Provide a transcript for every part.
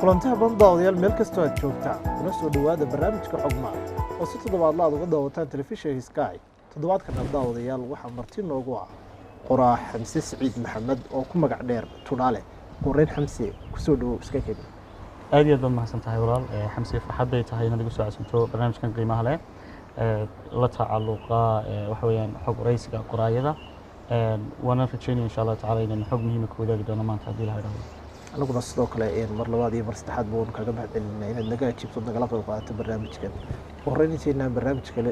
kulanti habboon daawadayaal meel kastoo aad joogtaan kuna soo dhowaada barnaamijka xogmaal oo si toddobaadla aad uga daawataan telefishinka Sky. Toddobaadkan daawadayaal waxaa marti noogu ah qoraa Xamse Siciid Maxamed oo ku magac dheer Tunaale. Qoreen Xamse ku soo dhow iska keen. aad iyo aad mahadsan tahay walaal Xamse farxad bay tahay inaad igu soo caasunto barnaamijkan qiimaha leh la tacalluqa waxa weeyaan xog waraysiga qoraayada وانا رجيني ان شاء الله تعالى ان حق مهم كودا قدنا ما تعدي لها أنا كنا sidoo kale mar labaad iyo mar saddexaad baan kaga mahadcelinaa inaad naga jibto nagala qayb qaadato barnaamijkan. Horreyntiina barnaamij kale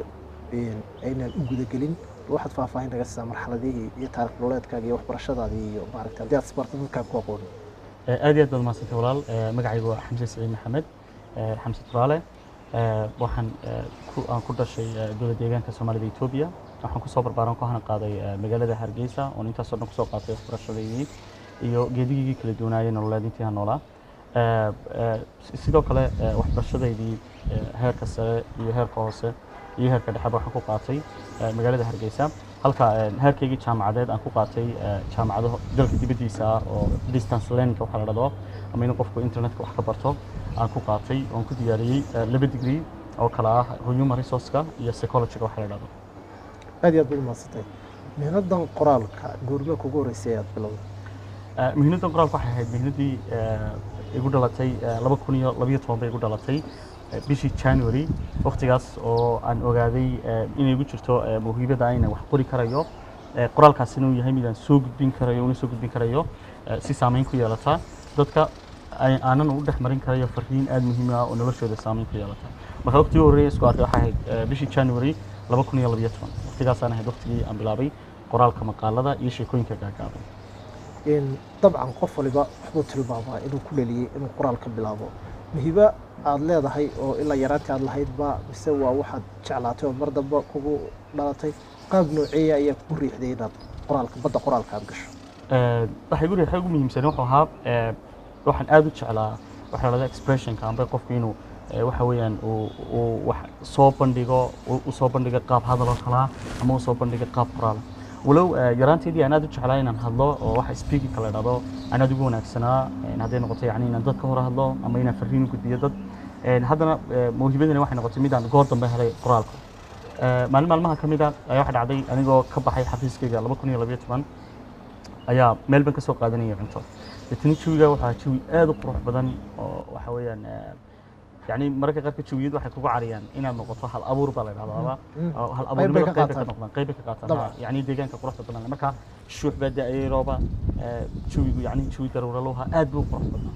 ayna u guda gelin waxaad faahfaahin naga siisaa marxaladihii iyo taariikh nololeedkaaga iyo waxbarashadaadii iyo maaragtay hadii aad isbartay dadka ku aqoon. aad iyo aad baad mahadsantahay walaal magacaygu waa Xamse Siciid Maxamed Xamse Tunaale waxaan ku dhashay dowladda deegaanka Soomaalida Itoobiya waxaan ku soo barbaaran ku hana qaaday magaalada Hargeysa oo intaas oo dhan ku soo qaatay waxbarashadeedii iyo geedigii kala duwanaayay nololeed intii aan noolaa sidoo kale waxbarashadeedii heerka sare iyo heerka hoose iyo heerka dhexe waxaan ku qaatay magaalada Hargeysa halka heerkaygii jaamacadeed aan ku qaatay jaamacadaha dalka dibadiisa oo distance learning waxa la dhado ama in qofku internetka wax ka barto aan ku qaatay oo ku diyaariyay 2 degree oo kala ah human resource-ka iyo psychology-ga waxa la dhado aad iyo aad u maasatay mihnadan qoraalka goorma kugu horeysay aad bilowday mihnadan qoraalka waxay ahayd mihnadii igu dhalatay 2012 bay igu dhalatay bishii January waqtigaas oo aan ogaaday inay igu jirto muhiimada ayna wax qori karayo qoraalkaas inuu yahay mid aan soo gudbin karayo si saameyn ku yeelata dadka aanan u dhaxmarin karayo fariin aad muhiim ah oo noloshooda saameyn ku yeelata marka waqtigii hore isku arkay waxa ahayd bishii January 2012 waqtigaas aan ahayd waqtigii aan bilaabay qoraalka maqaalada iyo sheekooyinka gaagaaban طبعا qof waliba wuxuu tilmaamay inuu ku dhaliyay inuu qoraalka bilaabo muhiba aad leedahay oo ilaa yaraantii aad lahayd ba mise waa waxaad jeclaatay oo mar dambe kugu dhalatay qaab nooceeya ayaa ku riixday inaad qoraalka aad gasho waxay igu riixay ugu muhiimsan wuxuu ahaa waxaan aad u jeclaa waxa la expression-ka amba qofku inuu waxa weeyaan uu wax soo bandhigo qaab hadal oo kala ama uu soo bandhigo qaab qoraal walow yaraanteedii aan aad u jeclaa inaan hadlo oo waxa speaking kala dhado aan aad ugu wanaagsanaa haday noqoto yani inaan dadka hor hadlo ama inaan fariin gudbiyo dad haddana muhiimadani waxay noqotay mid aan goor dambe helay qoraalka maalmaha ka mid ah ayaa waxa dhacday anigoo ka baxay xafiiskayga 2012 ayaa meel ban ka soo qaadanayay cunto dadkii jawiga waxa jawi aad u qurux badan oo waxa weeyaan يعني مركز قرب كشويد واحد كوجو عريان إن المقطع هالأبور بالله هالأبور من قيبك قاطع يعني ديجان كقرص بدنا مركز شوح بدأ أي رابع شوي يعني شوي ترى لوها أدو قرص بدنا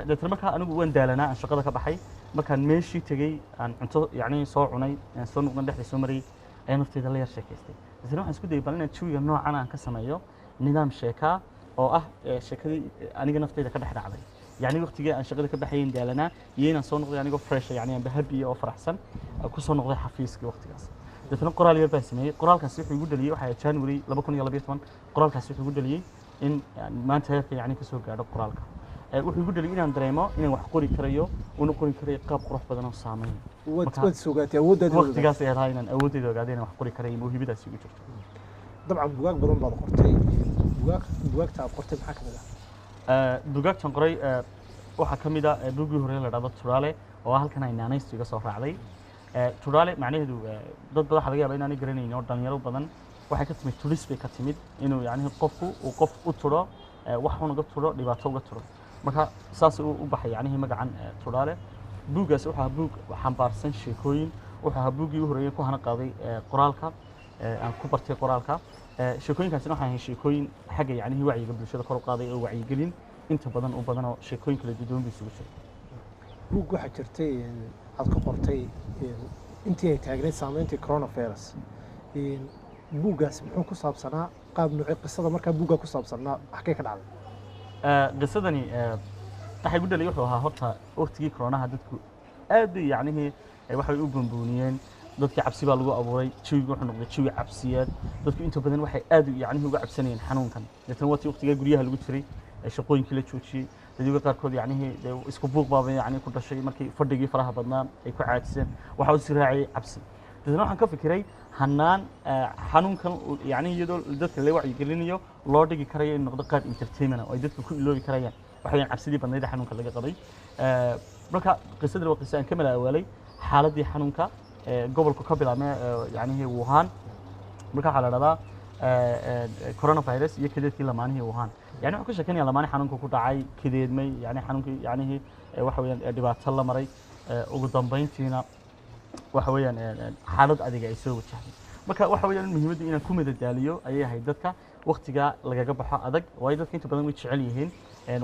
ده ترمكها أنا وين دالنا عن شغلك بحي مكان ماشي تجي عن يعني صار عني صار نقدر نحكي سمري أنا نفتي دليل شكستي بس لو حنسكت يبالنا شوي نوع أنا كسمايو نظام شيكا أو شكلي أنا نفتي ده كده حدا علي يعني وقتي أنا شغلة كبحين ديالنا يينا صون نقضي يعني فريش يعني بهبي أو فرحسن كل صون نقضي حفيز وقتي قاس ده فيلم قرال يربسمي قرال كسيف يقول لي وحياة جانوري لبكون يلا بيتمن قرال كسيف يقول لي إن يعني ما انتهى يعني كسوق على قرالك ويقول لي إن عندنا إن وحقوري كريو ونقولي كري قاب قرح بدنا الصامين ود سوقات يا ود وقتي قاس يا هاينا أود إذا قاعدين وحقوري كري مو هي بدأ سوق طبعا بواق بدون بعض قرتي بواق تعب قرتي بحكم ده دوغاك تنقري waxa kamid ah buugii hore la dhado Tunaale oo halkan ay naanaysto iga soo raacday Tunaale macnaheedu dad badan waxa laga yaabaa inaan garanayno oo dhalinyaro badan waxay ka timid tulis bay ka timid inuu yaani qofku uu qof u turo wax uu uga turo dhibaato uga turo marka saas uu u baxay yaani magacan Tunaale buugaas waxa buug xambaarsan sheekooyin waxa buugii hore ku hana qaaday qoraalka aan ku bartay qoraalka sheekooyinkaasina waxa ahayd sheekooyin xagga yaani wacyiga bulshada kor u qaaday oo wacyigelin inta badan u badan oo sheekooyin kala duwan bay isugu jirtay buug waxa jirtay aad ka qortay intii ay taagneed saameyntii coronavirus buugaas muxuu ku saabsanaa qaab nooc qisada marka buuga ku saabsanaa xaqay ka dhacday qisadani waxay u dhalay wuxuu ahaa horta waqtigii coronaha dadku aad yaanihi waxay u bambuuniyeen dadka cabsi baa lagu abuuray jawiga wuxuu noqday jawi cabsiyeed dadku inta badan waxay aad yaanihi uga cabsanayeen xanuunkan dadkan waqtiga guryaha lagu jiray shaqooyinkii la joojiyay dadka qaarkood yaani isku buuq baabay yaani ku dhashay markii fadhigii faraha badnaan ay ku caajiseen waxa uu siraacay cabsi dadna waxaan ka fikiray hanaan xanuunkan yaani iyadoo dadka la wacyi gelinayo loo dhigi karayo in noqdo qaab entertainment oo ay dadku ku iloobi karayaan waxa weeyaan cabsidii badnayd ee xanuunka laga qabay marka qisadii waa qisa aan ka mala awaalay xaaladii xanuunka gobolku ka bilaabmay yacnihii Wuhan marka waxaa la dhahdaa coronavirus iyo kadeedkii lamaanihii Wuhan yani wuxuu ka sheekanaya lamaani xanuunka ku dhacay kadeedmay yani xanuunkii yacnihii waxa weeyaan dhibaato la maray ugu dambeyntiina waxa weeyaan xaalad adiga ay soo wajahday marka waxa weeyaan muhiimaddu inaan ku madadaaliyo ayay ahayd dadka waqtiga lagaga baxo adag way dadka inta badan way jecel yihiin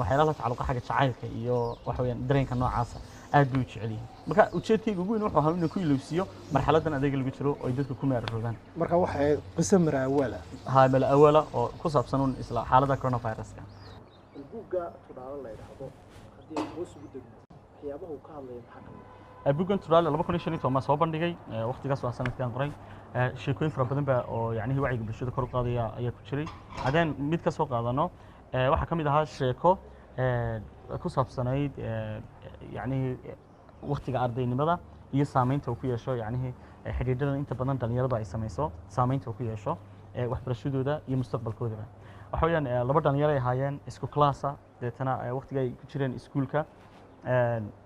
waxyaalaha la tacaluqa xagga jacaylka iyo waxa weeyaan dareenka noocaasa aad bay u jecel yihiin marka ujeedkayga ugu weyn wuxuu ahaa inaan ku ilowsiyo marxaladan adeega lagu jiro oo ay dadku ku meeraroodaan marka waxay qiso mara awala ها ملا أولا أو كوساب سنون إسلا حالة كورونا فيروس كان. البوجا تدعى الله يرحمه هذه بوس بدك حيابه وكان يحكم. البوجا تدعى الله بكون يشني توما صوبان دقي وقت جالس واسنة كان قري شيكوين فرا بدن بقى أو يعني هو وعي بالشدة كرو قاضية أي كشري هذين ميت كسوق قاضنا واحد كم إذا شيكو كوساب سنة يعني وقت جاردين ماذا يسامين توفيه شو يعني هي حديدنا أنت بدن تاني يرضى يساميسو سامين توفيه شو waxbarashadooda iyo mustaqbalkoodaba waxa weeyaan laba dhalinyaro ay ahaayeen isku classa deetana waqtiga ay ku jireen iskuulka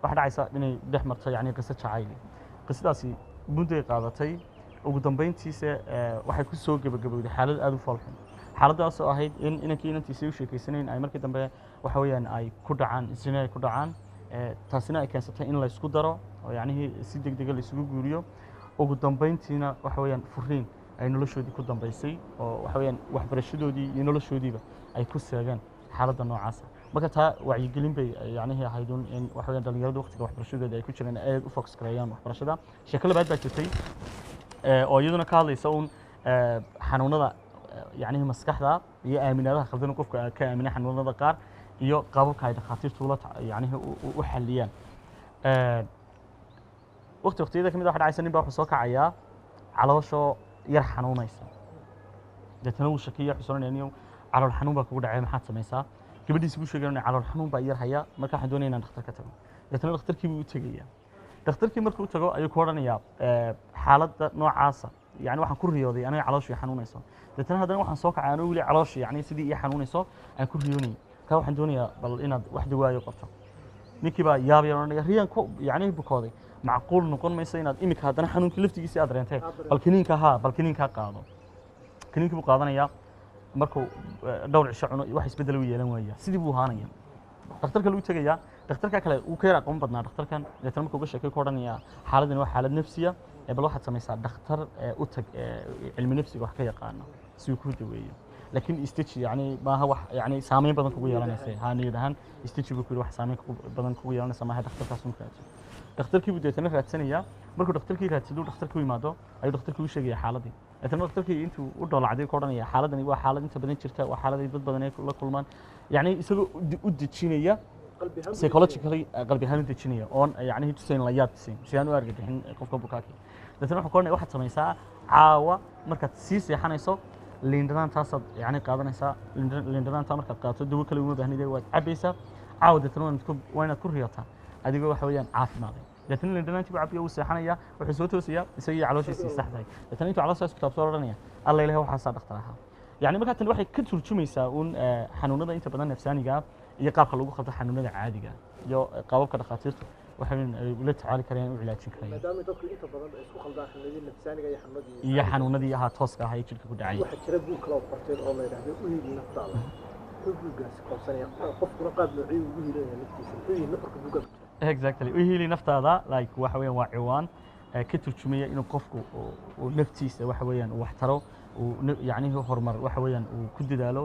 waxa dhacaysa inay dhex marto yani qiso jacayl qisadaasi mudday qaadatay ugu dambeyntiisa waxay ku soo gabagabowday xaalad aad u falxun xaaladaas oo ahayd in inankii inantiisa u sheekaysaneen ay markii dambe waxa weeyaan ay ku dhacaan isna ay ku dhacaan taasina ay keensatay in la isku daro oo yani si degdeg ah la isugu guuriyo ugu dambeyntiina waxa weeyaan furiin ay noloshoodii ku dambeysay oo waxa weeyaan waxbarashadoodii iyo noloshoodiiba ay ku seegaan xaaladda noocaas marka taa wacyigelin bay yacnihii ahayd in waxa weeyaan dhalinyarada waqtiga waxbarashadooda ay ku jireen aad u focus gareeyaan waxbarashada sheeko labaad baa jirtay oo iyaduna ka hadlaysa xanuunada yacnihii maskaxda iyo aaminaadaha khaldan qofka ka aamina xanuunada qaar iyo qaababka ay dhakhaatiirtu yacnihii u xalliyaan waqtiyada ka mid ah waxa dhacaysa nin baa wuxuu soo kacayaa calooshoo yar xanuunaysa deetana wuu shakiya xusuusanayniyo calool xanuun baa kugu dhacay maxaad samaysaa gabadhiisi buu sheegay in calool xanuun baa yar haya marka waxaan doonaya inaan dhakhtar ka tago deetana dhakhtarkii buu u tegaya dhakhtarkii markuu u tago ayuu ku odhanayaa xaaladda noocaasa yani waxaan ku riyooday aniga calooshii xanuunayso deetana haddana waxaan soo kacay anoo weli calooshii yani sidii ii xanuunayso aan ku riyoonayay kaa waxaan doonayaa bal inaad wax dawaayo qabto ninkii baa yaab yar odhanaya riyaan ku yani bukooday macquul noqon mayso inaad imika haddana xanuunkii laftigiisa aad dareentay bal kiniinka qaado kiniinkii buu qaadanayaa markuu dhowr cisho cuno wax isbedel u yeelan waaya sidii buu ahaanaya dhakhtarka lagu tegayaa dhakhtarka kale uu ka yar aqoon badnaa dhakhtarkan deetana markuu uga sheekay ku odhanayaa xaaladani waa xaalad nafsiya bal waxaad samaysaa dhakhtar u tag cilmi nafsiga wax ka yaqaano si uu ku daweeyo laakiin stage yani maaha wax yani saameyn badan kugu yeelanaysa haaniyad ahaan stage buu ku yiri wax saameyn badan kugu yeelanaysa maaha dhakhtarkaas un raadso dhakhtarkii buu deetana raadsanayaa markuu dhakhtarkii raadsado dhakhtarku yimaado ayuu dhakhtarkii u sheegaya xaaladii deetana dhakhtarkii intuu u dhoolacday ku odhanaya xaaladani waa xaalad inta badan jirta waa xaalad ay dad badan ay la kulmaan yani isagoo u dejinaya psychologically qalbi ahaan u dejinaya oon yani tusayn la yaab tusayn si aan u argagixin qofka bukaakii deetana wuxuu ku odhanaya waxaad samaysaa caawa markaad sii seexanayso liindhanaantaasaad yani qaadanaysaa liindhanaantaa markaad qaadato dawo kale uma baahnida waad cabaysaa caawa deetana waa inaad ku riyotaa adigoo waxa weeyaan caafimaaday deetana liindhanaantii buu cabiya uu seexanaya wuxuu soo toosayaa isagii calooshiisii saxdahay deetana intuu calooshaas ku taabsoo odhanaya alla ilahay waxaasaa dhakhtar ahaa yani markaa tan waxay ka turjumaysaa xanuunada inta badan nafsaaniga iyo qaabka lagu qabto xanuunada caadiga iyo qaababka dhakhaatiirtu waxay la tacaali karayaan u cilaajin karayaan maadaama dadku inta badan ay isku khaldaan xanuunadii nafsaaniga iyo xanuunadii ahaa tooska ahaa ee jirka ku dhacay waxa jira buug kale oo qorteen oo la yidhaahdo uyigi naftaada buuggaasi qoobsanaya qofkuna qaab noocii ugu hiilanaya naftiisa uyigi nafarka buugga exactly uhili naftaada like waxa weeyaan waa ciwaan ka turjumaya inuu qofku naftiisa waxa weeyaan wax taro yani horumar waxa weeyaan uu ku dadaalo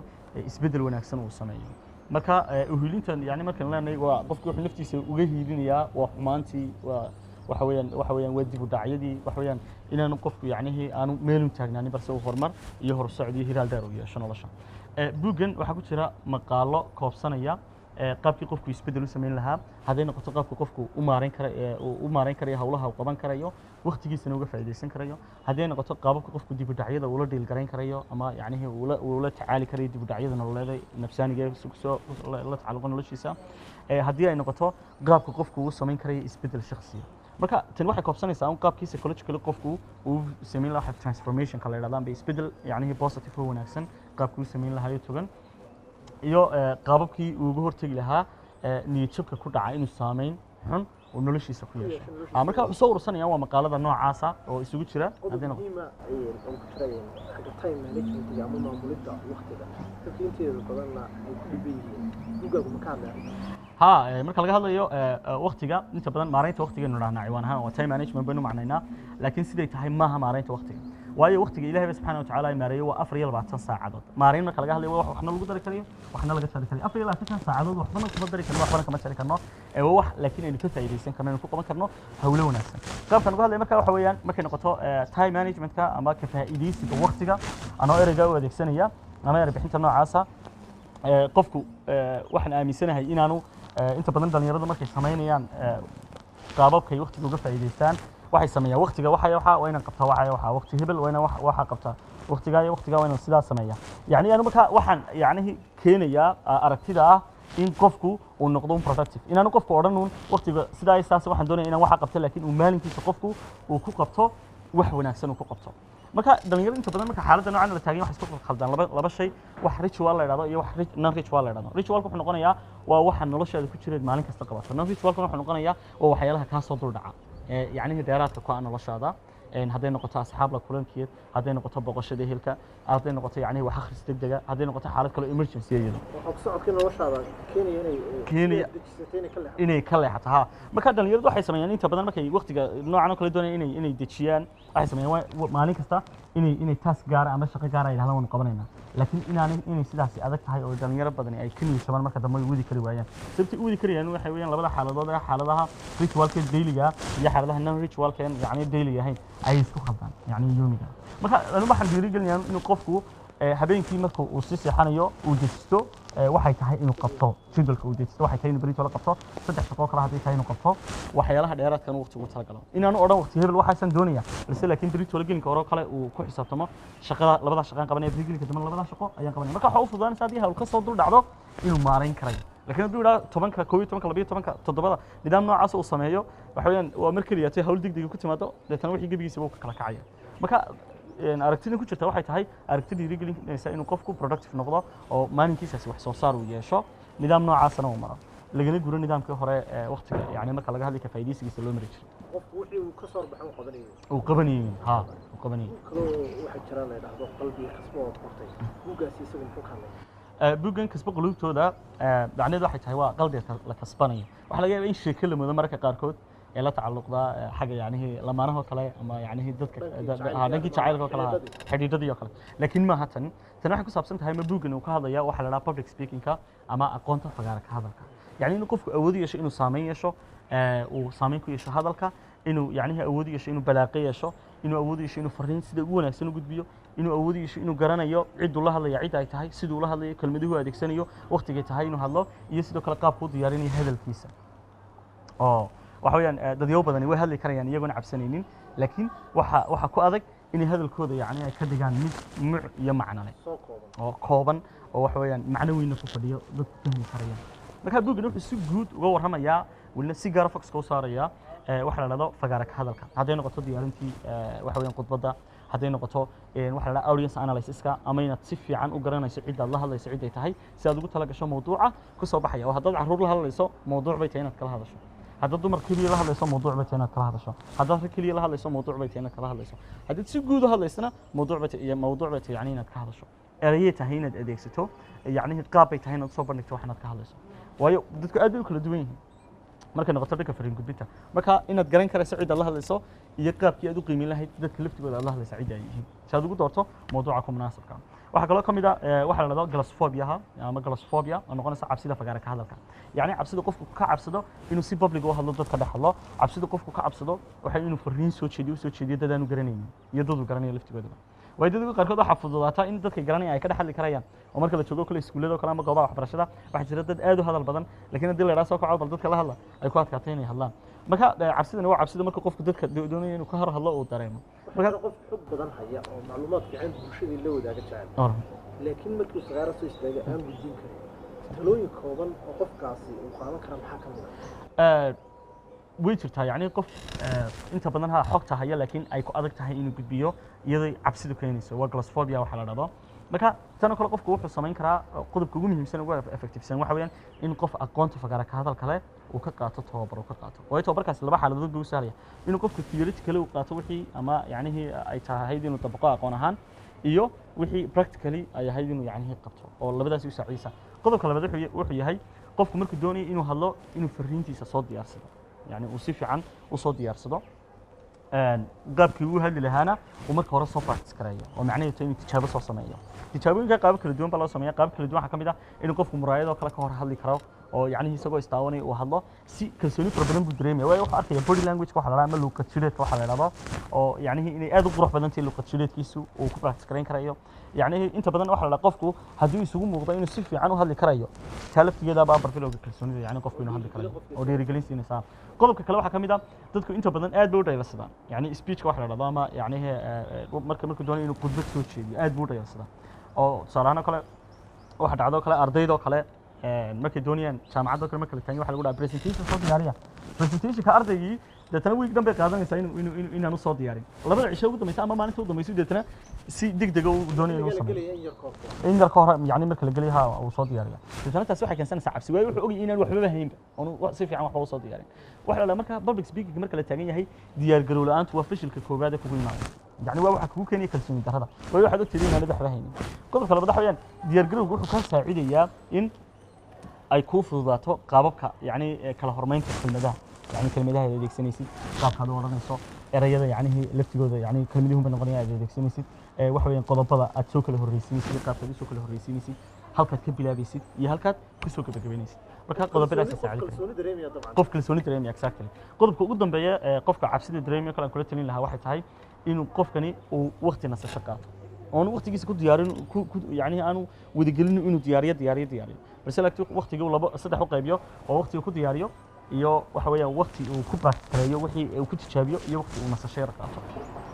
isbedel wanaagsan uu sameeyo marka uhilintan yani markaan leenahay waa qofku wuxuu naftiisa uga hiilinayaa waa xumaantii waxa weeyaan waa dib u dhacyadii waxa weeyaan inaanu qofku yani aanu meelun taagnaanin balse uu horumar iyo horsocod iyo hiraal dheer u yeesho nolosha buuggan waxaa ku jira maqaalo koobsanaya qaabkii qofku isbedel u sameyn lahaa hadday noqoto qaabka qofku u maareyn karayo hawlaha uu qaban karayo waqtigiisana uga faa'iidaysan karayo hadday noqoto qaababka qofku dib u dhacyada ula dhiil garayn karayo ama yacnihii ula tacaali karayo dib u dhacyada nololeeda nafsaaniga soo la tacalluqa noloshiisa haddii ay noqoto qaabka qofku uu samayn karayo isbedel shakhsiya marka tan waxay koobsanaysaa un qaabkii psychologically qofku uu samayn lahaa transformationka la yidhahdo amba isbedel yacnihii positive oo wanaagsan qaabkii uu samayn lahayo togan iyo qaababkii uu uga hortegi lahaa niyad jabka ku dhaca inuu saameyn xun oo noloshiisa ku yeesho marka wuxuu soo urursanaya waa maqaalada noocaasa oo isugu jira haddii muhiima oo ku jira xagga time management iyo ama maamulidda waqtiga dadka inteeda badanna ay ku dhiban yihiin buugaagu ma ka hadlaya ها marka laga hadlayo waqtiga inta badan maareynta waqtiga inuu raacnaa ciwaan ahaan waa time management baynu macnaynaa laakiin siday tahay maaha maareynta waqtiga waayo waqtiga Ilaahay subhanahu wa ta'ala ay maareeyo waa 24 saacadood maareyn marka laga hadlayo waxna lagu dari kariyo waxna laga jari kariyo 24 saacadood waxna kuma dari karno waxna kama jari karno wax laakiin aynu ka faa'iideysan karno inuu ku qaban karno hawlo wanaagsan qaabkan uga hadlayo marka waxa weeyaan markay noqoto time managementka ama ka faa'iideysiga waqtiga anoo ereyga u adeegsanaya ama erbixinta noocaasa qofku waxaan aaminsanahay inaanu inta badan dhalinyaradu markay sameynayaan qaababkay waqtiga uga faa'iideystaan waxay sameeyaan waqtiga waa inaan qabtaa waxa waqti hebel waa inaan waxa qabtaa waqtiga waa inaan sidaa sameeyaa yani anu marka waxaan yani keenayaa aragtida ah in qofku uu noqdo productive inaanu qofku odhan waqtiga sidaa isaas waxaan doonayaa inaan waxa qabto laakiin uu maalinkiisa qofku uu ku qabto wax wanaagsan uu ku qabto marka dhalinyarada inta badan marka xaaladda noocan la taagan wax isku khaldaan laba shay wax ritual la yiraahdo iyo wax non ritual la yiraahdo ritualku wuxuu noqonayaa waa waxa noloshaada ku jira maalin kasta qabato non ritualku wuxuu noqonayaa waa waxyaalaha ka soo dul dhaca yani dheeraadka ku aan noloshaada hadday noqoto asxaab la kulankeed hadday noqoto boqoshada ehelka hadday noqoto yani wax akhris degdega hadday noqoto xaalad kale emergency iyada waxa ku socodka noloshaada keenaya inay ka leexato ha marka dhalinyaradu waxay sameeyaan inta badan markay waqtiga noocan oo kale doonayaan inay dejiyaan waxay sameeyaan maalin kasta inay task gaar ama shaqo gaar ah ay yiraahdaan waan qabanayna laakiin inay sidaas adag tahay oo dhalinyaro badan ay ka niishamaan marka dambe ay wadi kari waayaan sababta wadi karayaan waxay weeyaan labada xaaladood ee xaaladaha ritualka dailiga iyo xaaladaha non ritualka yani dailiga ahayn ay isku khaldaan yani yoomiga marka anu waxaan dhiirigelinayaa inuu qofku habeenkii marka uu si seexanayo uu dejisto waxay tahay inuu qabto jadwalka uu dejisto waxay tahay inuu berito la qabto saddex shaqo kale hadii tahay inuu qabto waxyaalaha dheeraadkan waqti ugu talagalo inaanu odhan waqti hebel waxaan doonaya balse laakiin berito la gelin karo kale uu ku xisaabtamo shaqada labada shaqaan qabanaya berito kadib labada shaqo ayaan qabanaya marka waxa uu fududaanaysa hadii hawl ka soo dul dhacdo inuu maareyn karayo laakiin hadduu yidhaahdo 10ka 12 12 7 nidaam noocaas uu sameeyo waxa weeyaan waa mar kaliya tay hawl degdeg ku timaado deetana wixii gabigiisa uu ka kala kacaya marka aragtida ku jirta waxay tahay aragtida dhiirigelinaysa inuu qofku productive noqdo oo maalinkiisaasi wax soo saar uu yeesho nidaam noocaasna uu maro lagana guro nidaamkii hore waqtiga yani marka laga hadlay ka faa'iideysigiisa loo mari jiray qofku wixii uu ka soo baxan qabanayay uu qabanayay ha uu qabanayay waxa jira la yiraahdo qalbiga kasbo oo qortay buugaasi isagu muxuu ka hadlay buugan kasbo qulubtooda macnaheedu waxay tahay waa qalbiga la kasbanayo waxa laga yaabaa in sheeko la moodo marka qaarkood ee la tacalluqda xagga yani lamaanaha kale ama yani dadka dhankii jacaylka kale xidhiidhadii kale laakiin ma hatan tan waxay ku saabsan tahay ma buugan uu ka hadlaya waxa la yiraahdo public speakingka ama aqoonta fagaara ka hadalka yani inuu qofku awood yeesho inuu saameyn yeesho uu saameyn ku yeesho hadalka inuu yani awood yeesho inuu balaaqo yeesho inuu awood yeesho inuu fariin sida ugu wanaagsan u gudbiyo inuu awood yeesho inuu garanayo cid uu la hadlayo cid ay tahay sidoo la hadlayo kelmaduhu adeegsanayo waqtiga tahay inuu hadlo iyo sidoo kale qaabku diyaarinayo hadalkiisa oo waxa weeyaan dadyo badan way hadli karayaan iyagoon cabsanaynin laakiin waxa ku adag inay hadalkooda yani ay ka dhigaan mid iyo macno leh oo kooban oo waxa weeyaan macno weyn ku fadhiyo dad fahmi karayaan marka buugan wuxuu si guud uga warramayaa wala si gaar ah focus ka saaraya waxa la yiraahdo fagaara ka hadalka haday noqoto diyaarintii waxa weeyaan khudbada haday noqoto waxa la yiraahdo audience analysis-ka ama inaad si fiican u garanayso cid aad la hadlayso cid ay tahay si aad ugu tala gasho mawduuca ku soo baxaya oo haddaad caruur la hadlayso mawduuc bay tahay inaad kala hadasho haddaad dumar kaliya la hadlayso mawduuc bay tahay inaad kala hadasho haddaad rag kaliya la hadlayso mawduuc bay tahay inaad kala hadlayso haddaad si guud u hadlaysana mawduuc bay tahay yani inaad ka hadasho erayay tahay inaad adeegsato yani qaab bay tahay inaad soo bandhigto wax inaad ka hadlayso waayo dadku aad bay u kala duwan yihiin marka noqoto dhanka fariin gudbinta marka inaad garan karayso cid aad la hadlayso iyo qaabkii aad u qiimeyn lahayd dadka laftigooda aad la hadlayso cid ay yihiin si aad ugu doorto mawduuca ku munaasabka waxa kaloo kamid ah waxa la yiraahdo glossophobia ama glossophobia oo noqonaysa cabsida fagaara ka hadalka yani cabsida qofku ka cabsado inuu si public u hadlo dadka dhex hadlo cabsida qofku ka cabsado waxa inuu fariin soo jeediyo dad aan u garanaynin iyo dad u garanaya laftigooda way dadku qaarkood waxa fududaata in dadka garanaya ay ka dhex hadli karayaan oo marka la joogo kale iskuulada kale ama goobaha waxbarashada waxa jira dad aad u hadal badan laakiin hadii la yiraahdo soo kaco bal dadka la hadla ay ku adkaateen inay hadlaan marka cabsidana waa cabsida marka qofku dadka doonaya inuu ka hor hadlo uu dareemo marka qof xog badan haya oo macluumaad fiican bulshada la wadaaga jecel laakiin markuu sagaara soo istaaga aan gudbin karin talooyin kooban oo qofkaasi uu qaadan kara maxaa ka mid ah way jirtaa yani qof inta badan ha xogta haya laakiin ay ku adag tahay inuu gudbiyo iyadoo cabsidu keenayso waa glossophobia waxa la dhado marka tan kale qofku wuxuu samayn karaa qodobka ugu muhiimsan ugu effectivesan waxa weeyaan in qof aqoonta fagara ka hadal kale uu ka qaato tababar uu ka qaato oo tababarkaas laba xaaladood buu saaraya inuu qofku theoretically uu qaato wixii ama yacnihi ay tahay inuu dabaqo aqoon ahaan iyo wixii practically ay ahayd inuu yacnihi qabto oo labadaas u saaciisa qodobka labaad wuxuu yahay qofku markuu doonayo inuu hadlo inuu fariintiisa soo diyaarsado yani uu si fiican u soo diyaarsado qaabkii uu hadli lahaana uu marka hore soo practice gareeyo oo macnaheedu inuu tijaabo soo sameeyo tijaabooyinka qaab kala duwan baa loo sameeyaa qaab kala duwan waxaa ka mid ah inuu qofku muraayadoo kale ka hor hadli karo oo yacnihi isagoo istaawanaya uu hadlo si kalsooni fara badan buu dareemaya waayo wuxuu arkaya body language-ka waxa la dhahaa ama luuqad jireedka waxa la idhahdo oo yacnihi inay aad u qurux badan tahay luuqad jireedkiisu uu ku practice gareyn karayo yacnihi inta badan waxa la dhahaa qofku haddii isugu muuqdo inuu si fiican u hadli karayo taa laftigeeda baa barbilowga kalsoonida yacni qofku inuu hadli karayo oo dhiirigelin siinaysaa qodobka kale waxaa ka mid ah dadku inta badan aad bay u dhaylasadaan yacni speechka waxa la dhahdo ama yacnihi markuu doonayo inuu khudbad soo jeediyo aad buu u dhaylasadaa oo tusaalahaan kale waxa dhacdo kale ardaydoo kale markay doonayaan jaamacadda kale marka la taagan waxa lagu dhahaa presentation soo diyaariya presentationka ardaygii deetana week dhan bay qaadanaysaa inaan u soo diyaarin labada cisho ugu dambaysa ama maalinta ugu dambaysa deetana si degdeg uu doonayo inuu sameeyo in yar ka hor yacni marka la geliyo ha uu soo diyaariya deetana taasi waxay keensanaysaa cabsi waayo wuxuu ogyahay inaan waxba haynba oo si fiican waxba u soo diyaarin waxa la dhahaa marka public speaking marka la taagan yahay diyaar garow la'aantu waa fashilka koowaad ee kugu yimaada يعني waxa kugu keenay kalsooni darrada way waxa u tirinaa la dhaxba haynin qodobka labaad waxa weeyaan diyaar garowgu wuxuu ka saacidayaa in ay ku fududaato qaababka yani kala hormaynta kelmadaha yani kelmadaha ay adeegsanaysid qaabka aad u oranayso erayada yani laftigooda yani kelmaduhu ba noqonaya aad adeegsanaysid waxa weeyaan qodobada aad soo kala horreysiinaysid qaabka aad soo kala horreysiinaysid halkaad ka bilaabaysid iyo halkaad ku soo gabagabeynaysid marka qodobadaas saacid qof kalsooni dareemaya exactly qodobka ugu dambeeya qofka cabsida dareemaya kala kula talin lahaa waxay tahay inuu qofkani uu waqti nasasho qaato oon waqtigiisa ku diyaarin yani aanu wadagelin inuu diyaariyo balse laakiin waqtiga uu labo saddex u qaybiyo oo waqtiga ku diyaariyo iyo waxa weeyaan waqti uu ku baaktareeyo wixii uu ku tijaabiyo iyo waqti uu nasasho qaato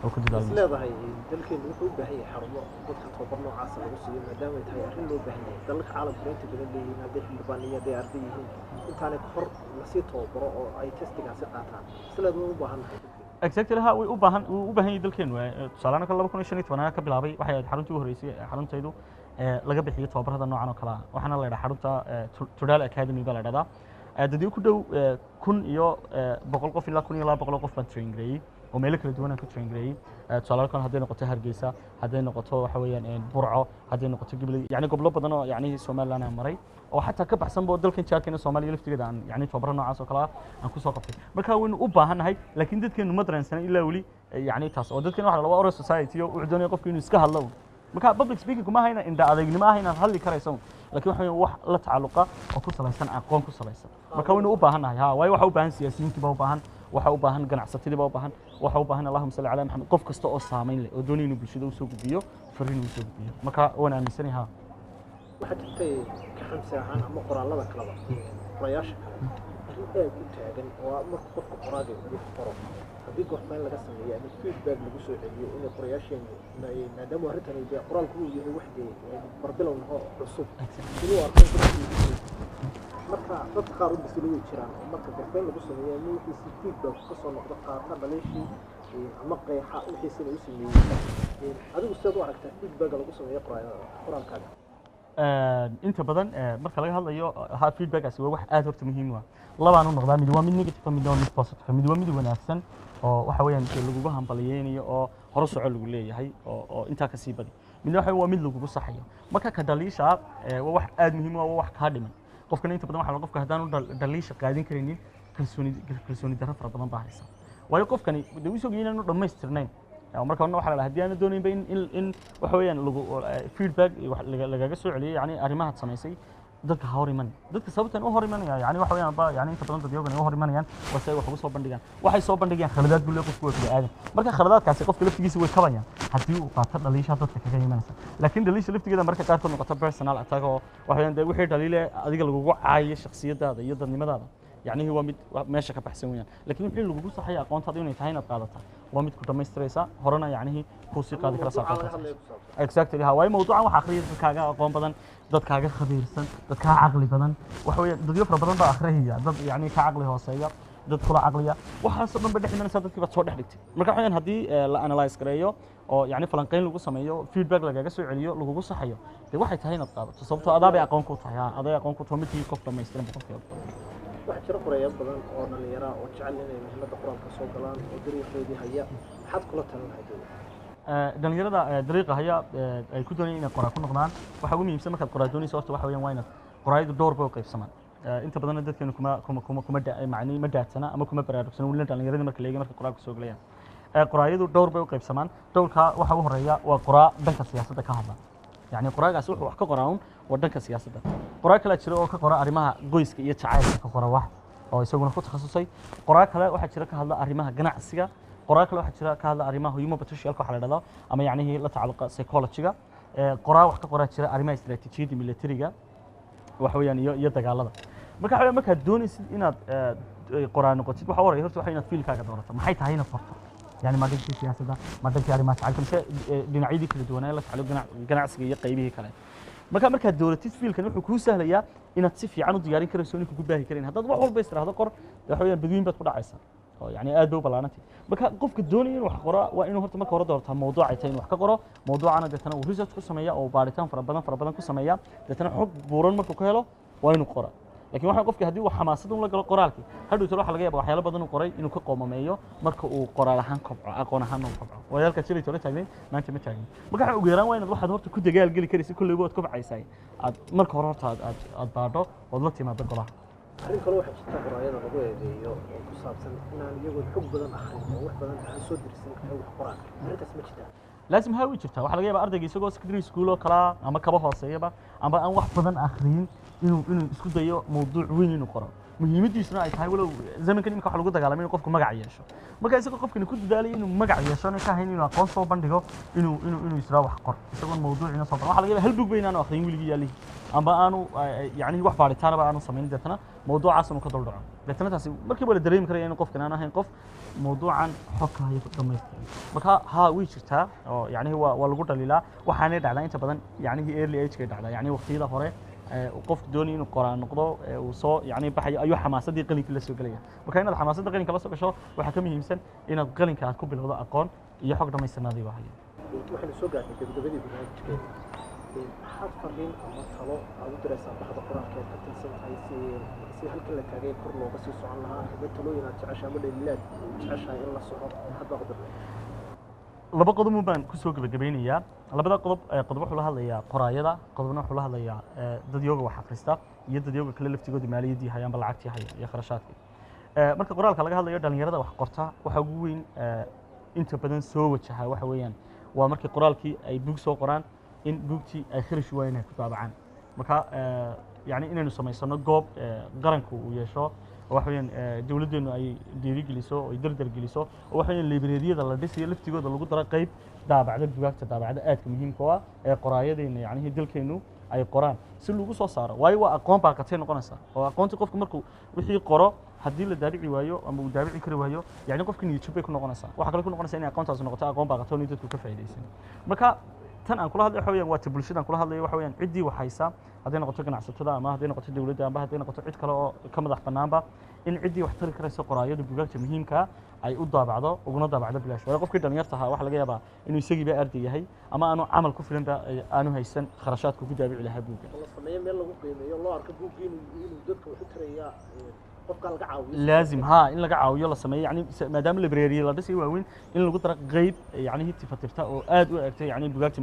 oo ku dadaalo isleedahay dalkeenu wuxuu u baahan yahay xarumo dadka tababar noocaas lagu siiyo maadaama ay tahay arrin loo baahan yahay dalalka caalamka inta badan leeyihiin hadday xildhibaaniyo hadday arday yihiin intaanay hor lasii tababaro oo ay testigaasi qaataan isleedahay u baahan tahay exactly ha way u baahan yahay dalkeenu tusaalahan kale 2015 ka bilaabay waxay ahayd xaruntii ugu horeysay xaruntaydu laga bixiyo tababarada noocan oo kale ah waxaana la yiraahdaa xarunta Tudal Academy baa la yiraahdaa dadii ku dhow 1,100 qof ilaa 1,200 qof baan train gareeyay oo meelo kala duwan ku train gareeyay tusaale kan hadday noqoto Hargeysa hadday noqoto waxa weeyaan Burco hadday noqoto Gibiley yani gobolo badan oo yani Soomaaliland aan maray oo xataa ka baxsan boo dalkan jaarkeena Soomaaliya laftigeeda aan yani tababar noocaas oo kale aan ku soo qabtay marka waynu u baahanahay laakiin dadkeenu ma dareensanay ilaa wali yani taas oo dadkeenu waxa la waa oral society oo u doonaya qofku inuu iska hadlo marka public speaking kuma hayna inda adeegnimo ah inaad hadli karayso laakiin waxa wax la tacalluqa oo ku salaysan aqoon ku salaysan marka waynu u baahanahay ha way waxa u baahan siyaasiyiinta baa u baahan waxa u baahan ganacsatada baa u baahan waxa u baahan Allahumma salli ala Muhammad qof kasta oo saameyn leh oo doonaya inuu bulshada u soo gudbiyo fariin uu soo gudbiyo marka waan aaminsanahay waxa jirtay ka xamsi ahaan ama qoraalada kalaba qorayaasha kale aad u taagan oo marka qofka qoraaga uu qoro haddii go'aan laga sameeyo ama feedback lagu soo celiyo in qorayaasheen maadaama arrintan ay qoraalku uu yahay wax barbilow oo cusub inuu arko marka dadka qaar u bisilay jiraan marka go'aan lagu sameeyo inuu si feedback ka soo noqdo qaarna dhaleeshii ama qeexa wixii sida uu sameeyay adigu sidoo u aragtaa feedback lagu sameeyo qoraalkaaga inta badan marka laga hadlayo ha feedbackaasi waa wax aad horta muhiim ah labaan u noqdaa mid waa mid negative mid waa mid positive mid waa mid wanaagsan oo waxa weeyaan lagugu hambalyeeyo oo hore soco lagu leeyahay oo inta ka sii badi mid waxa waa mid lagugu saxayo marka ka daliisha waa wax aad muhiim ah waa wax ka dhiman qofkana inta badan waxa qofka hadaan u daliisha qaadin karinin kalsooni darro fara badan baa haysa waayo qofkani uu soo geeyay inuu dhameystirnayn marka waxa la hadii aan doonayn in waxa weeyaan lagu feedback lagaga soo celiyo yani arrimaha samaysay dadka hor iman dadka sababtan u hor imanaya yani waxa weeyaan ba yani inta badan dad yogan u hor imanayaan wasay wax ugu soo bandhigaan waxay soo bandhigayaan khaladaad buu leeyahay qofku waa aadan marka khaladaadkaasi qofka laftigiisa way kabayaan hadii uu qaato dhaliisha dadka kaga imanaysa laakiin dhaliisha laftigeeda marka qaar kood noqoto personal attack oo waxa weeyaan wixii dhaliile adiga lagu caayo shakhsiyadaada iyo dadnimadaada يعني هو مد ماشي كبحث ويان لكن في اللي بيقول صحيح أقوان تضيون يتهين بقادتها ومد كده ما يستريسا هرنا يعني هي كوسي قاعد كلا ساقطة exactly هواي موضوع وحقري كاجا أقوان بدن ضد كاجا خبير سن ضد كاجا عقلي بدن وحوي ضد يفرق بدن بآخره هي ضد يعني كعقلي هو سيء dad kula caqliya waxaasoo dhan ba dhex imanaysa dadkii baad soo dhex dhigtay marka waxaan haddii la analyze gareeyo oo yacni falanqayn lagu sameeyo feedback lagaga soo celiyo lagugu saxayo dee waxay tahay inaad qaadato sababtoo adaa bay aqoon ku tahay aday aqoon ku tahay midkii qof dhamaystiran boqolkiiba waxaa jira qorayaal badan oo dhalinyaro oo jecel inay muhiimadda qur-aanka soo galaan oo dariiqeedii haya maxaad kula talin lahayd dhalinyarada dariiqa haya ay ku doonayaan inay qoraa ku noqdaan waxa ugu muhiimsan markaad qoraa doonayso horta waxa weeyaan waa inaad qoraayadu door bay u qaybsamaan inta badanna dadkeenu macni ma daadsana ama kuma baraarugsana weliba dhalinyarada marka leegi marka qoraanka soo galayaan qoraayadu dhowr bay u qaybsamaan dhowrka waxa ugu horeeya waa qoraa dhanka siyaasadda ka hadla yacni qoraagaasi wuxuu wax ka qoraa un waa dhanka siyaasadda qoraa kale jira oo ka qora arrimaha qoyska iyo jacaylka ka qora wax oo isaguna ku takhasusay qoraa kale waxaa jira ka hadla arrimaha ganacsiga qoraa kale waxaa jira ka hadla arrimaha human potentialka waxa la dhahdo ama yacnihii la tacalluqa psychology-ga qoraa wax ka qoraa jira arrimaha istiraatiijiyadda militariga waxa weeyaan iyo dagaalada marka waxa markaad doonaysid inaad qoraa noqotid waxa horey horta waxa inaad fiilkaaga doorato maxay tahay inaad qorto yani ma dhankii siyaasadda ma dhankii arrimaha jacaylka mise dhinacyadii kala duwanaa la tacalluq ganacsiga iyo qaybihii kale markaad dooratid fiilkan wuxuu kuu sahlayaa inaad si fiican u diyaarin karayso inuu kugu baahi karayn haddaad wax walba istiraahdo qor waxa weeyaan badweyn baad ku dhacaysaa oo yani aad bay u ballaarantay marka qofka doonaya inuu wax qoro waa inuu horta marka hore doortaa mawduuc ay tahay inuu wax ka qoro mawduucana deetana uu research ku sameeya oo baaritaan fara badan ku sameeya deetana xog buuran markuu ka helo waa inuu qora laakiin waxaan qofkii haddii uu xamaasad la galo qoraalkii hadhowtana waxa laga yaabaa waxyaalo badan uu qoray inuu ka qoomameeyo marka uu qoraal ahaan kobco aqoon ahaan uu kobco walaalka jiray tole taagnayn maanta ma taagnayn marka waxa ugu yaraan waa inaad waxaad horta ku dagaal geli karaysid kullayba waad kobcaysay aad marka hore horta aad baadho ood la timaado golaha arrin kale waxaa jirta qoraayada lagu eedeeyo oo ku saabsan inaan iyagoo xog badan akhrin oo wax badan aan soo dirsan karin wax qoraan arrintaas ma jirtaa لازم هاوي جرتا waxa laga yaabaa ardayga isagoo secondary school oo kala ama kaba hooseeyaba ama aan wax badan akhriin inuu isku dayo mowduuc weyn inuu qoro muhiimadiisuna ay tahay walow zamankan imika waxa lagu dagaalamay inuu qofku magac yeesho marka isagoo qofkani ku dadaalay inuu magac yeesho ka hayn inuu aqoon soo bandhigo inuu isra wax qor isagoo mowduucina soo waxa laga yaabaa hal bug weyn aan akhriin wiligii yaali ama aanu yani wax baaritaan aanu samayn deetana mowduucaas inuu ka dal dhaco deetana taasi markii wala dareemi karay inuu qofkan aan ahayn qof mowduucan xogka hayo dhamaystiran marka ha way jirtaa oo yani waa lagu dhaliilaa waxaanay dhacdaa inta badan yani early age ka dhacdaa yani waqtiyada hore qofku doonay inuu qoraan noqdo uu soo yani baxay ayuu xamaasadii qalinka la soo galaya marka inaad xamaasadda qalinka la soo gasho waxa ka muhiimsan inaad qalinka aad ku bilowdo aqoon iyo xog dhamaystiranadii waa hayo waxaan soo gaarnay gabagabadii barnaamijkeena maxaad fariin ama talo aad u diraysaa baxda quraanka ee ka tirsan tahay si halkan la taagay kor looga sii socon lahaa ama talooyin aad jeceshahay ama dhaliilaad jeceshahay in la soco maxaad baa qodobay laba qodob baan ku soo gabagabeynayaa labada qodob wuxuu la hadlayaa qoraayada qodobna wuxuu la hadlayaa dad yoga wax akhrista iyo dad yoga kale laftigooda maaliyadii hayaan lacagtii haya iyo kharashaadkii marka qoraalka laga hadlayo dhalinyarada wax qorta waxa ugu weyn inta badan soo wajaha waxa weeyaan waa markii qoraalkii ay bug soo qoraan in bugtii ay kharash weyn ay ku daabacaan marka yani inaynu samaysano goob qaranku uu yeesho waxa weeyaan dawladdeenu ay dhiirigeliso oo ay dardar geliso oo waxa weeyaan librariyada la dhisiyo laftigooda lagu daro qayb daabacda bugaagta daabacda aadka muhiimka ah ee qoraayadeena yani dalkeenu ay qoraan si lagu soo saaro waayo waa aqoon baaqatay noqonaysa oo aqoontii qofku markuu wixii qoro haddii la daabici waayo ama uu daabici kari waayo yani qofka niyad bay ku noqonaysaa waxa kale ku noqonaysa in aqoontaas noqoto aqoon baaqato oo dadku ka faa'iideysan marka tan aan kula hadlayo waxa weeyaan waa bulshada aan kula hadlayo waxa weeyaan ciddii wax haysa hadday noqoto ganacsatada ama hadday noqoto dawladda ama hadday noqoto cid kale oo ka madax bannaanba in ciddii wax tari karaysa qoraayada bugaagta muhiimka ay u daabacdo uguna daabacdo bilaash waayo qofkii dhalinyarta ahaa waxa laga yaabaa inuu isagiiba arday yahay ama aanu camal ku filanba aanu haysan kharashaadku ku daabici lahaa buugga la sameeyo meel lagu qiimeeyo loo arko buugga inuu dadka wax u taraya qofka laga caawiyo لازم ها in laga caawiyo la sameeyo yani maadaama library la dhisay waaweyn in lagu daro qayb yani tifatirta oo aad u eegtay yani bugaagta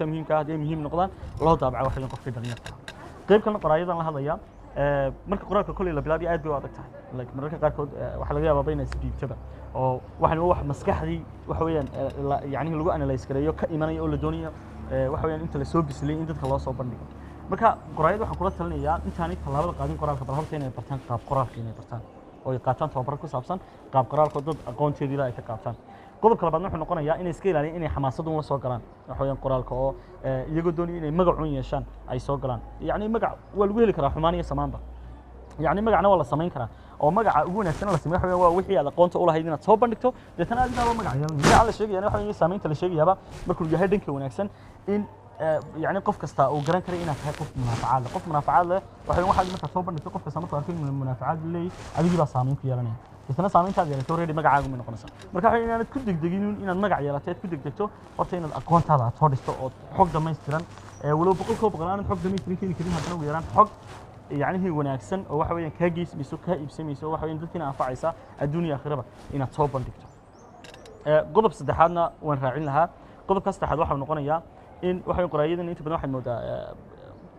muhiimka hadii muhiim noqdaan loo daabaco waxa in qofka dhalinyarta qayb kalena qoraayadan la hadlaya marka qoraalka kulli la bilaabiyo aad bay u adag tahay laakiin mararka qaarkood waxa laga yaabaa inay isbiigtaba oo waxaan wax maskaxdii waxa weeyaan yani lagu analyze gareeyo ka imanaya oo la doonayo waxa weeyaan inta la soo bislay in dadka loo soo bandhigo marka qoraayada waxaan kula talinayaa intaanay tallaabada qaadin qoraalka bal horta inay bartaan qaab qoraalka inay bartaan oo ay qaataan tababar ku saabsan qaab qoraalka dad aqoonteedii ay ka qaataan qodobka labaad wuxuu noqonayaa inay iska ilaaliyaan inay xamaasad la soo galaan waxa weeyaan qoraalka oo iyagoo doonaya inay magac u yeeshaan ay soo galaan yani magac waa lagu heli karaa xumaan iyo samaanba yani magacna waa la samayn karaa oo magaca ugu wanaagsan la sameeyo waxa weeyaan waa wixii aad aqoonta u lahayd inaad soo bandhigto deetana aad inaad magac yeelan magaca la sheegayana waxa weeyaan saameynta la sheegayaaba markuu yahay dhanka wanaagsan in يعني قف كستا وقرن كري إنك هاي قف منافعات له قف منافعات له وحين واحد مثلا صوب إنك قف كستا مثلا من المنافعات اللي أبي بس سامين في يلانه بس أنا سامين تادي يعني توري مجا عاقم من قنصة مركا حين أنا كنت دقيقين إن مجا يلا تيت كنت دقيقتو قرتين الأكوان هذا صارستو حق دم يسترن ولو بقول كوب قران حق دم يسترن كذي هذا ويران حق يعني هو وناكسن oo waxa weeyaan ka geesmiso ka iibsamayso waxa weeyaan dadkina anfacaysa adduunyo aakhiraba inaad soo bandhigto qodob saddexaadna waan raacin lahaa qodobka saddexaad waxa uu noqonayaa in waxa qoraayadan inta badan waxay moodaa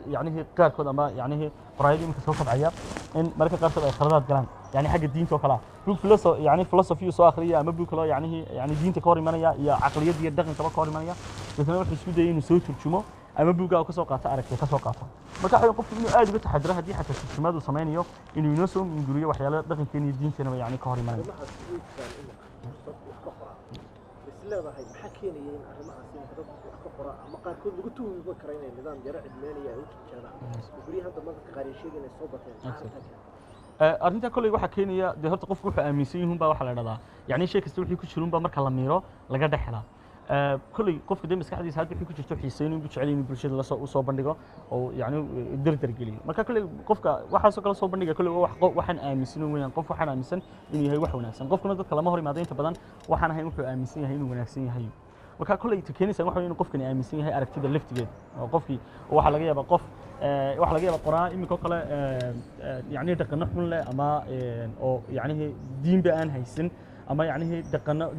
يعني qaarkood ama يعني qoraayada imika soo kobcaya in marka qaarkood ay khaladaad galaan يعني xagga diinta oo kala book philosophy يعني philosophy soo akhriya ama book kale يعني diinta ka hor imanaya iyo aqliyada iyo dhaqanka ka hor imanaya dadna wuxuu isku dayay inuu soo turjumo ama buuga ka soo qaato aragtay ka soo qaato marka waxay qofku inuu aad uga taxadiro hadii xataa turjumadu sameeyo inuu inoo soo inguriyo waxyaalo dhaqankeena iyo diinteena yani ka hor imanaya leedahay maxaa keenaya in arrimahaas in dad wax ka qora ama qaarkood lagu tuhmi karo inay nidaam yara cidmeynaya ay u jeedaan guryaha dadka qaar ay sheegayaan soo bateen arrinta kulli waxa keenaya de horta qofku wuxuu aaminsan yahay baa waxa la dhahdaa yani shay kasta wixii ku jirin baa marka la miiro laga dhaxlaa kulli qofka deemas maskaxdiisa hadii ku jirto xiiseyn inuu jecel inuu bulshada la soo bandhigo oo yani dardar geliyo marka kulli qofka waxa soo kala soo bandhiga kulli waxaan aaminsan weeyaan qof waxaan aaminsan inuu yahay wax wanaagsan qofkuna dadka lama hor imaado inta badan waxaan ahayn wuxuu aaminsan yahay inuu wanaagsan yahay marka kulli keenaysa waxa inuu qofkani aaminsan yahay aragtida laftigeeda oo qofkii waxa laga yaabaa qof waxa laga yaabaa qoraa imika kale yani dhaqan xun leh ama oo yani diinba aan haysan ama يعني دقنا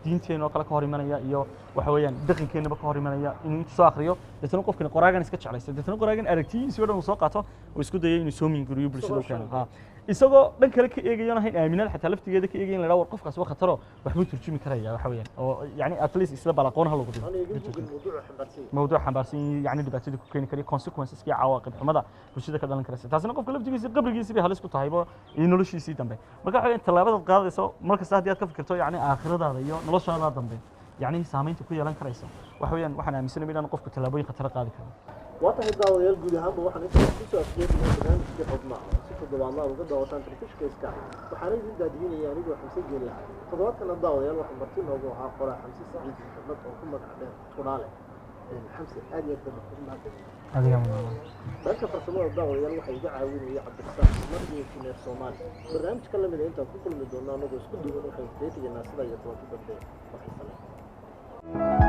دينتين oo kala ka hor imanaya iyo waxa weeyaan dhaqankeena ka hor imanaya inuu soo akhriyo dadna qofkana qoraagan iska jeclaysa dadna qoraagan aragtiisa oo soo qaato oo isku dayay inuu soo minguriyo bulshada keeno ha isagoo dhan kale ka eegayana hayn aaminad xataa laftigeeda ka eegayn la dhaw qofkaas waa khataro wax buu turjumi karaya waxa weeyaan oo yani at least isla balaqoonha lagu dhigo موضوع xambaarsan yani dhibaatada ku keeni kara consequences ka cawaaqib xumada bulshada ka dhalan karaysa taasina qofka laftigiisa qabrigiisa bay halis ku tahay iyo noloshiisa dambe marka waxa weeyaan talaabada qaadayso markasta hadii aad ka fikirto yani aakhiradaada iyo noloshaada dambe يعني سامينت ku yeelan karaysa wax weeyaan waxaan aaminsanahay inaan qofku talaabooyin khatar qaadi karo waxa hiddaawayal guud ahaan waxaan inta ku soo afjeednay barnaamijka xubnaha si toddobaadna uga daawataan telefishinka iska waxaan idin daadinaya anigu xamse geelay toddobaadkan daawayal waxaan martii noogu ahaa qoraa xamse saciid xubnad oo ku magac dheer tunaale xamse aad iyo aad ku mahadsan adiga dadka farsamada daawayal waxay iga caawinayaan cabdirasaaq markii injineer Soomaali barnaamijka la mid ah inta ku kulmi doonaa anagu isku duwan waxay deegaynaa sida iyo tobanka dambe waxay